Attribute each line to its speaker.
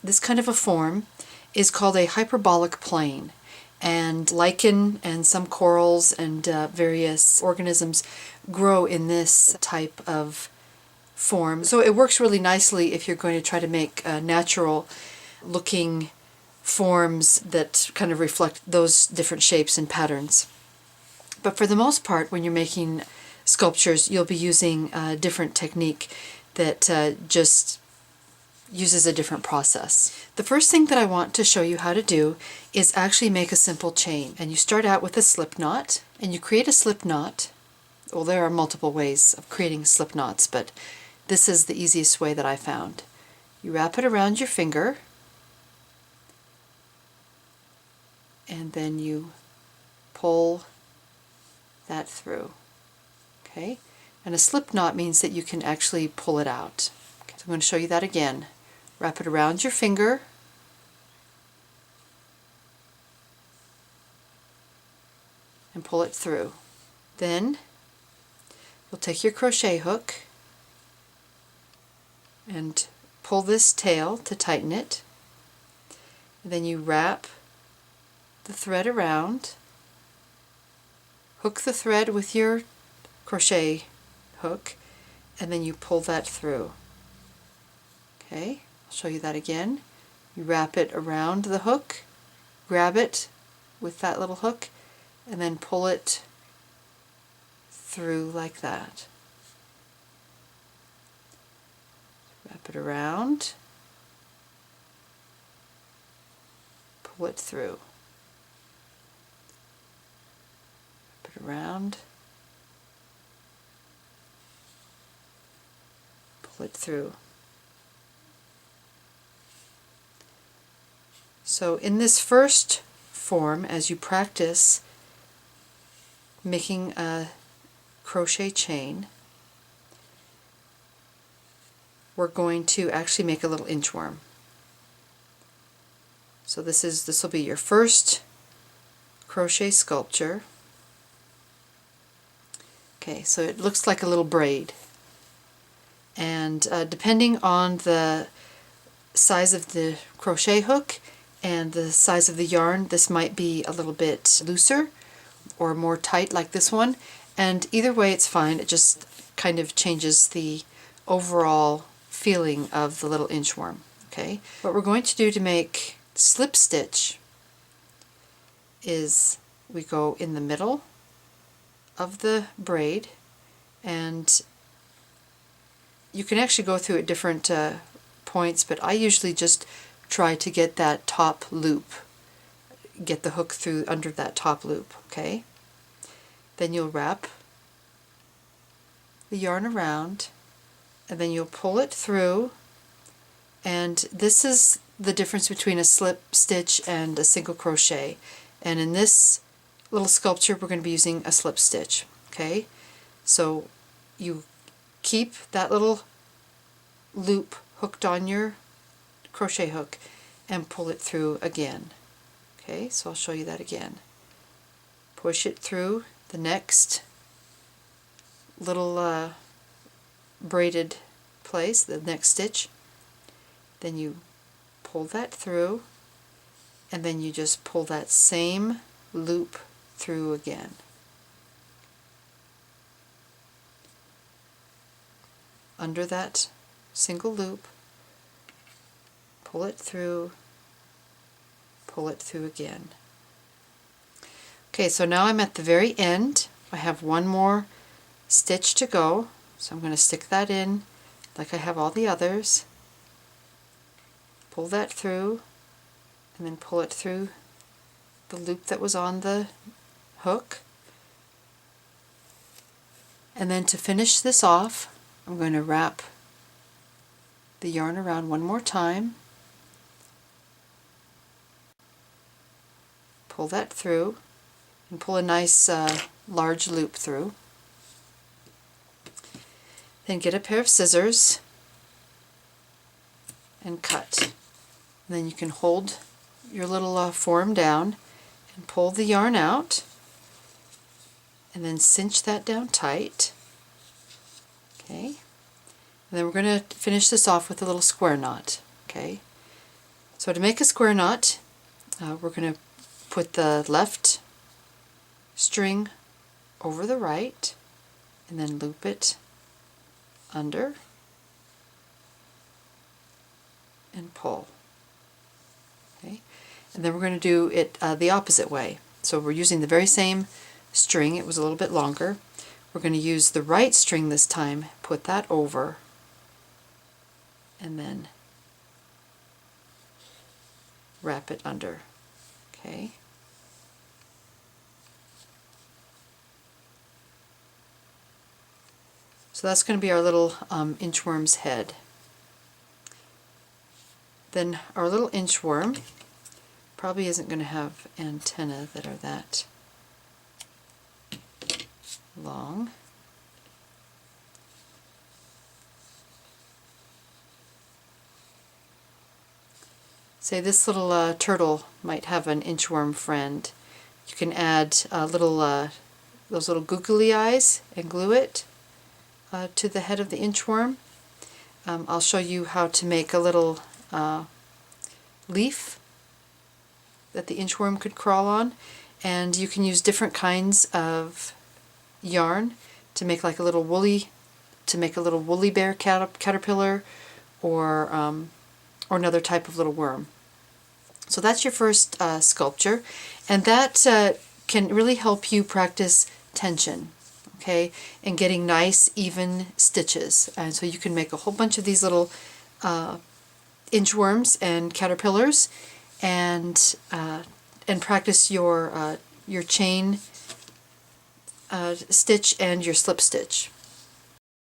Speaker 1: this kind of a form is called a hyperbolic plane, and lichen and some corals and various organisms grow in this type of form. So it works really nicely if you're going to try to make natural looking forms that kind of reflect those different shapes and patterns. But for the most part, when you're making sculptures, you'll be using a different technique that just uses a different process. The first thing that I want to show you how to do is actually make a simple chain. And you start out with a slip knot, and you create a slip knot. Well, there are multiple ways of creating slip knots, but this is the easiest way that I found. You wrap it around your finger, and then you pull that through. Okay? And a slip knot means that you can actually pull it out. Okay, so I'm going to show you that again. Wrap it around your finger, and pull it through. Then you'll take your crochet hook and pull this tail to tighten it. And then you wrap the thread around, hook the thread with your crochet hook, and then you pull that through. Okay, I'll show you that again. You wrap it around the hook, grab it with that little hook, and then pull it through like that. Wrap it around, pull it through. Wrap it around, pull it through. So in this first form, as you practice making a crochet chain, we're going to actually make a little inchworm. So this will be your first crochet sculpture. Okay, so it looks like a little braid, and depending on the size of the crochet hook and the size of the yarn, this might be a little bit looser or more tight like this one, and either way it's fine. It just kind of changes the overall feeling of the little inchworm. Okay, what we're going to do to make slip stitch is we go in the middle of the braid, and you can actually go through at different points, but I usually just try to get that top loop, get the hook through under that top loop. Okay, then you'll wrap the yarn around, and then you'll pull it through, and this is the difference between a slip stitch and a single crochet. And in this little sculpture we're going to be using a slip stitch. Okay, so you keep that little loop hooked on your crochet hook and pull it through again. Okay, so I'll show you that again. Push it through the next little braided place, the next stitch, then you pull that through, and then you just pull that same loop through again. Under that single loop, pull it through again. Okay, so now I'm at the very end. I have one more stitch to go, so I'm going to stick that in like I have all the others. Pull that through, and then pull it through the loop that was on the hook. And then to finish this off, I'm going to wrap the yarn around one more time, pull that through, and pull a nice large loop through. Then get a pair of scissors and cut. And then you can hold your little form down and pull the yarn out, and then cinch that down tight. Okay, and then we're going to finish this off with a little square knot. Okay, So to make a square knot, we're going to put the left string over the right and then loop it under and pull. Okay, and then we're going to do it the opposite way. So we're using the very same string. It was a little bit longer. We're going to use the right string this time, put that over, and then wrap it under. Okay. So that's going to be our little inchworm's head. Then our little inchworm probably isn't going to have antennae that are that long. Say this little turtle might have an inchworm friend. You can add those little googly eyes and glue it to the head of the inchworm. I'll show you how to make a little leaf that the inchworm could crawl on, and you can use different kinds of yarn to make like a little woolly bear caterpillar, or another type of little worm. So that's your first sculpture, and that can really help you practice tension, okay, and getting nice even stitches. And so you can make a whole bunch of these little inchworms and caterpillars, and practice your chain stitch and your slip stitch.